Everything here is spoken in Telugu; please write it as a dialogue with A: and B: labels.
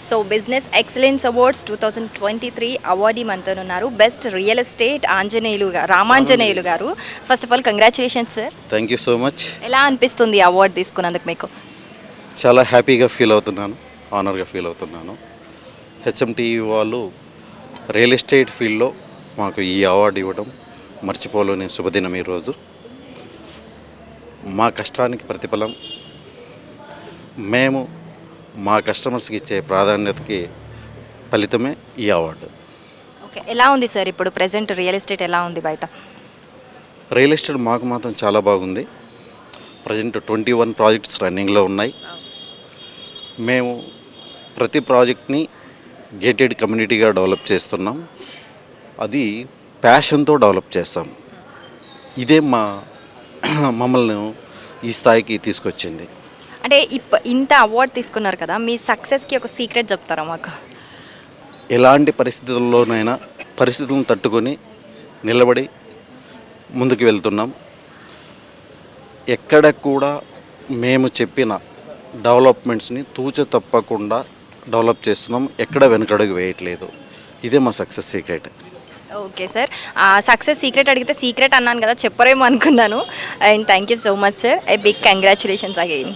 A: So business excellence awards 2023 awardee మనతో ఉన్నారు. బెస్ట్ రియల్ ఎస్టేట్ రామాంజనేయులు గారు. First of all congratulations sir.
B: Thank you so much.
A: ఎలా అనిపిస్తుంది ఈ అవార్డు తీసుకున్నందుకు మీకు?
B: చాలా హ్యాపీగా ఫీల్ అవుతున్నాను, ఆనర్గా ఫీల్ అవుతున్నాను. హెచ్ఎంటీవీ వాళ్ళు రియల్ ఎస్టేట్ ఫీల్డ్లో మాకు ఈ అవార్డు ఇవ్వడం మర్చిపోలేని శుభదినం ఈరోజు. మా కష్టానికి ప్రతిఫలం, మేము మా కస్టమర్స్కి ఇచ్చే ప్రాధాన్యతకి ఫలితమే ఈ అవార్డు.
A: ఓకే, ఎలా ఉంది సార్ ఇప్పుడు ప్రెసెంట్ రియల్ ఎస్టేట్ ఎలా ఉంది బయట?
B: రియల్ ఎస్టేట్ మాకు మాత్రం చాలా బాగుంది. ప్రజెంట్ 21 ప్రాజెక్ట్స్ రన్నింగ్లో ఉన్నాయి. మేము ప్రతి ప్రాజెక్ట్ని గేటెడ్ కమ్యూనిటీగా డెవలప్ చేస్తున్నాం. అది ప్యాషన్తో డెవలప్ చేస్తాం. ఇదే మమ్మల్ని ఈ స్థాయికి తీసుకొచ్చింది.
A: అంటే ఇంత అవార్డు తీసుకున్నారు కదా, మీ సక్సెస్కి ఒక సీక్రెట్ చెప్తారా మాకు?
B: ఎలాంటి పరిస్థితుల్లోనైనా పరిస్థితులను తట్టుకొని నిలబడి ముందుకు వెళ్తున్నాం. ఎక్కడ కూడా మేము చెప్పిన డెవలప్మెంట్స్ని తూచ తప్పకుండా డెవలప్ చేస్తున్నాం. ఎక్కడ వెనకడుగు వేయట్లేదు. ఇదే మా success secret.
A: Okay sir, success secret అడిగితే సీక్రెట్ అన్నాను కదా, చెప్పరేమో అనుకున్నాను. And thank you so much sir. A big congratulations again.